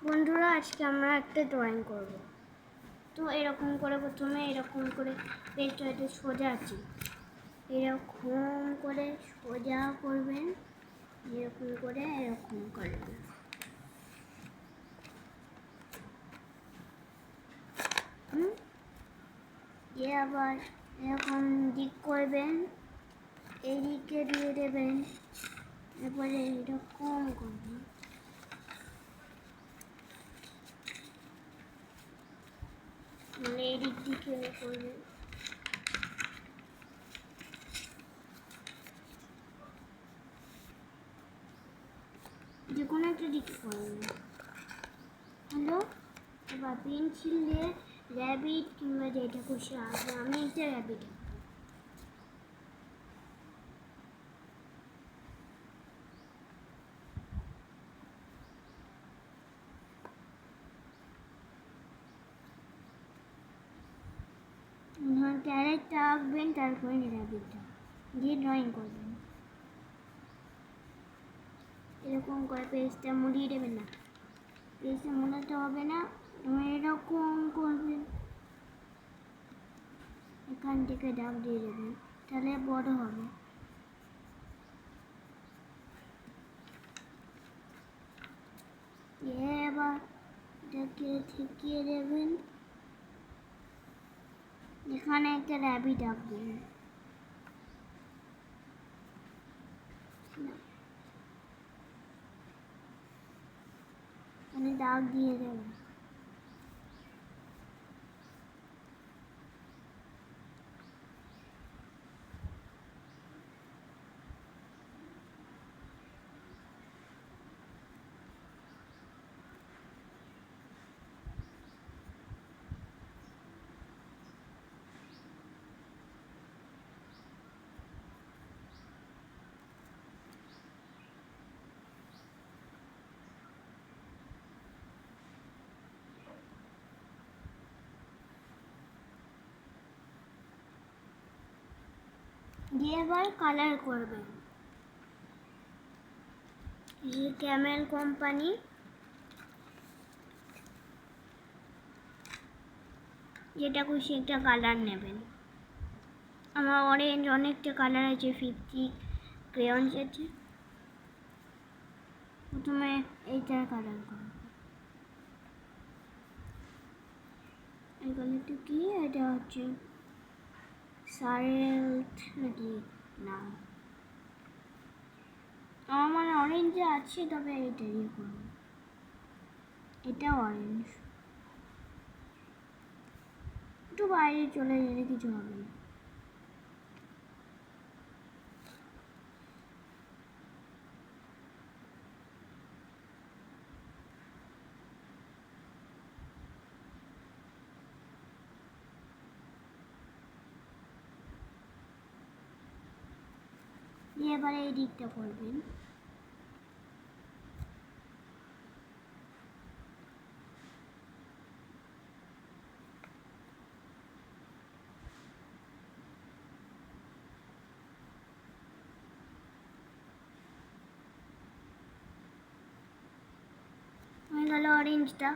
বন্ধুরা, আজকে আমরা একটা ড্রয়িং করব। তো এরকম করে প্রথমে এরকম করে পেজটা হয়তো সোজা আছে, এরকম করে সোজা করবেন, এরকম করে এরকম করবেন। আবার এরকম দিক করবেন, এদিকে দিয়ে দেবেন, এরপরে এরকম করবেন। এদিক দিকে করবেন, যে কোনো একটা দিক করবেন। হ্যালো, এবার পেন্সিল দিয়ে র্যাবিট কিংবা যেটা খুশি আসবে, আমি একটা র্যাবিট ক্যারেটটা আঁকবেন, তারপরে র্যাবিটটা দিয়ে ড্রয়িং করবেন। এরকম করে পেজটা মুড়িয়ে দেবেন না, পেজটা মোড়াতে হবে না, এরকম করবেন, এখান থেকে দাগ দিয়ে দেবেন, তাহলে বড় হবে। এবার এটাকে ঠেকিয়ে দেবেন, এখানে একটা র্যাবিট আঁকবেন। এখানে দাগ দিয়ে দেবেন। দিয়ে এবার কালার করবেন। ক্যামেল কোম্পানি, যেটা খুশি একটা কালার নেবেন। আমার অরেঞ্জ অনেকটা কালার আছে, 50 ক্রেয়নস আছে। প্রথমে এইটার কালার করব। এই কালারটা কি? এটা হচ্ছে সারেল্ট নাকি না, আমার মানে অরেঞ্জ আছে, তবে এটা দিয়ে করব। এটা অরেঞ্জ, একটু বাইরে চলে গেলে কিছু হবে না। এবারে এই দিকটা করবেন। হয়ে গেল অরেঞ্জটা।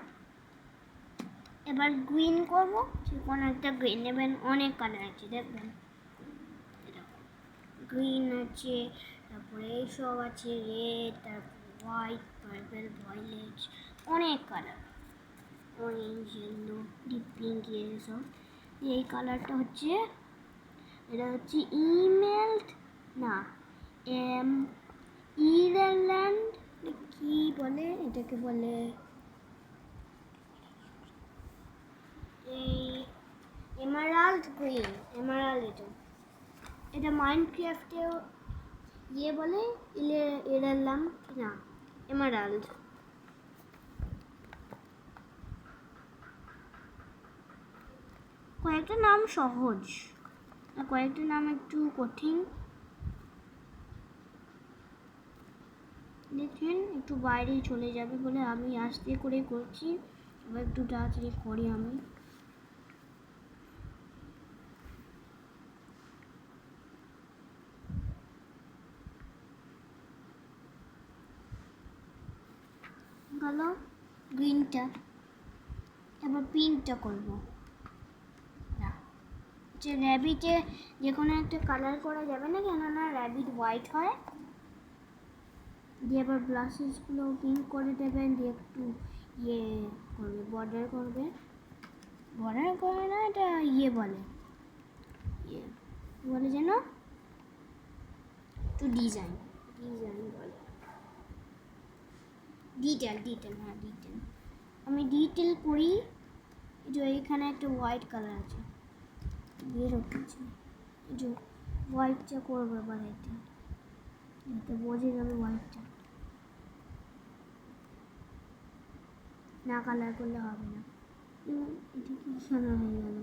এবার গ্রিন করবো, যে কোনো একটা গ্রিন নেবেন, অনেক কালার আছে দেখবেন, গ্রিন আছে, তারপরে এইসব আছে, রেড, তারপর হোয়াইট, পার্পল, ভায়োলেট, অনেক colour, orange, yellow, deep pink, এসব। এই কালারটা হচ্ছে, এটা হচ্ছে ইমেল্ড না ইরেল্যান্ড, কি বলে এটাকে, বলে এই এমারাল্ড গ্রিন, এমারাল্ড। এটা মাইনক্রাফটেও বলে ইরেলাম না, এমারাল্ড। কয়েকটা নাম সহজ, আর কয়েকটা নাম একটু কঠিন। দেখছেন একটু বাইরে চলে যাবে বলে আমি আস্তে করে করছি, এবার একটু তাড়াতাড়ি করি আমি। গেল, গ্রিনটা, এবার পিঙ্কটা করবো। যে র্যাবিটে যে কোনো একটা কালার করা যাবে না, কেননা র্যাবিট হোয়াইট হয়। দিয়ে এবার ব্লাশেসগুলো পিঙ্ক করে দেবেন, দিয়ে একটু ইয়ে করবে, বর্ডার করবে। বর্ডার করে না, এটা ইয়ে বলে, ইয়ে বলে যেন, একটু ডিজাইন বলে, ডিটেল, হ্যাঁ ডিটেল। আমি ডিটেল করি। যে এইখানে একটা হোয়াইট কালার আছে, বেরোচ্ছে, যে হোয়াইটটা করবো এবার, এতে বোঝা যাবে হোয়াইটটা। না কালার করলে হবে না। এটা কি কালার হয়ে গেল?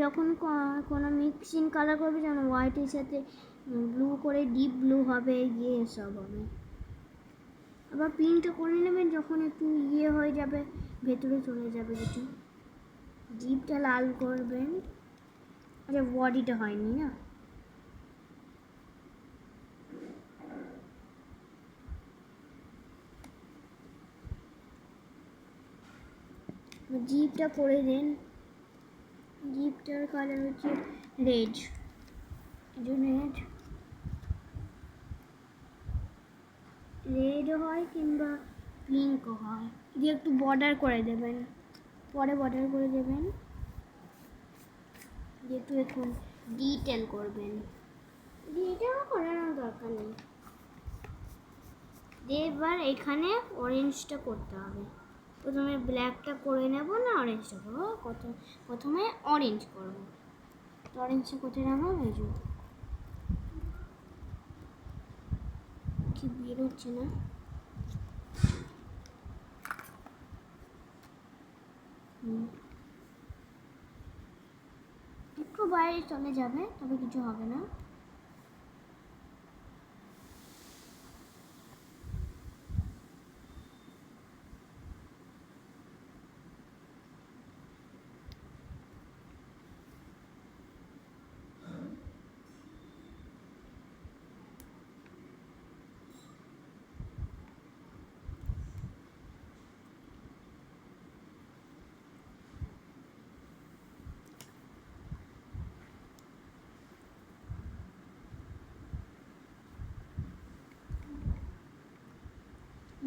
যখন কোনো মিক্সিং কালার করবে যেন হোয়াইটের সাথে ব্লু করে, ডিপ ব্লু হবে, ইয়ে সব হবে। আবার পিঙ্কটা করে নেবেন যখন একটু ইয়ে হয়ে যাবে, ভেতরে চলে যাবে কিছু। জিপটা লাল করবেন। আচ্ছা, বডিটা হয়নি না। জিপটা করে দিন। জিপটার কালার হচ্ছে রেড, রেড হয় কিংবা পিঙ্কও হয়। দিয়ে একটু বর্ডার করে দেবেন, পরে বর্ডার করে দেবেন। দিয়ে একটু এখন ডিটেল করবেন, ডিটেল করার দরকার নেই। দিয়ে এবার এখানে অরেঞ্জটা করতে হবে। প্রথমে ব্ল্যাকটা করে নেব না অরেঞ্জটা করবো, প্রথমে অরেঞ্জ করবো। তো অরেঞ্জটা কোথায় রাখলাম, এই যে কি বেরোচ্ছে না। একটু বাইরে চলে যাবে, তবে কিছু হবে না।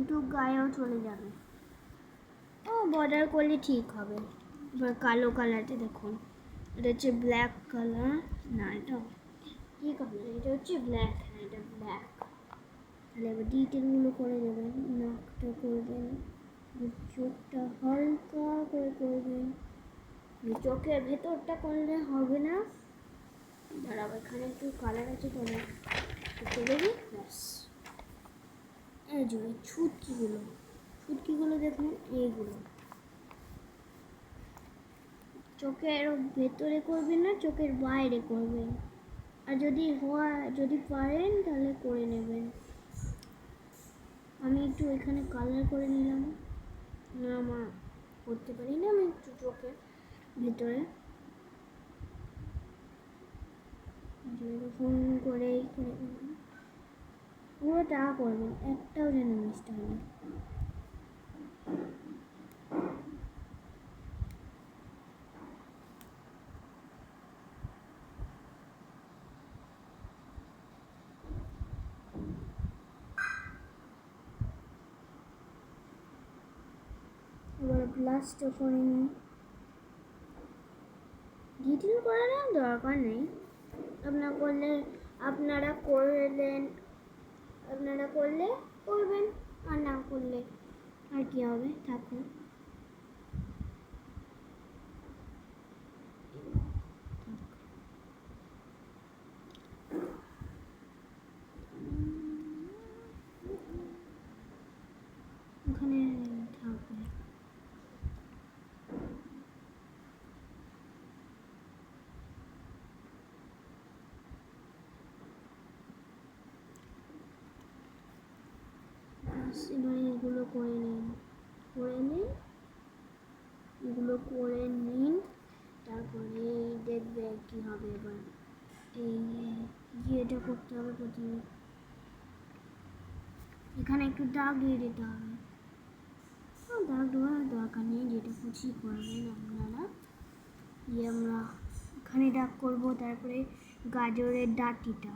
একটু গায়েও চলে যাবে। ও বর্ডার করলে ঠিক হবে। এবার কালো কালারটা দেখুন, এটা হচ্ছে ব্ল্যাক কালার, না এটা কি কালার, এটা হচ্ছে ব্ল্যাক, হ্যাঁ এটা ব্ল্যাক। তাহলে এবার ডিটেলগুলো করে দেবেন, নাকটা করবেন, চোখটা হালকা করে করবেন। চোখের ভেতরটা করলে হবে না, দাঁড়াবো এখানে একটু কালার আছে, করে দেবো ব্যাস। এই যে ছুটকিগুলো দেখুন, এইগুলো চোখের ভেতরে করবেন না, চোখের বাইরে করবেন। আর যদি পারেন তাহলে করে নেবেন। আমি একটু এখানে কালার করে নিলাম, না আমার করতে পারি না, আমি একটু চোখের ভেতরে এরকম করে পুরোটা করবেন, একটাও যেন মিস্ট হয় না। এবার ব্লাশটা করে নিই। ডিটেল করার দরকার নেই, আপনারা করলে করবেন, আর না করলে আর কি হবে, থাকুন। ওখানে থাকবে। এবার এগুলো করে নিন, তারপরে দেখবে কি হবে। এবার এই ইয়েটা করতে হবে, প্রথমে এখানে একটু দাগ দিয়ে দিতে হবে। দাগ দেওয়ার দরকার নেই, যেটা খুশি করবেন আপনারা। আমরা এখানে দাগ করবো। তারপরে গাজরের ডাঁটিটা,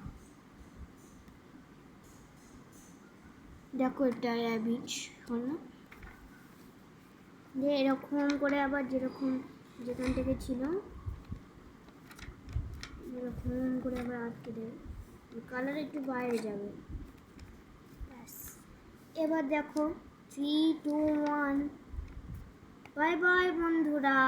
দেখো এটা র্যাবিট হলো, যে এরকম করে আবার যেখান থেকে ছিল এরকম করে আবার আটকে দেবে, কালার একটু বাইরে যাবে। ব্যাস, এবার দেখো 3, 2, 1, বাই বাই বন্ধুরা।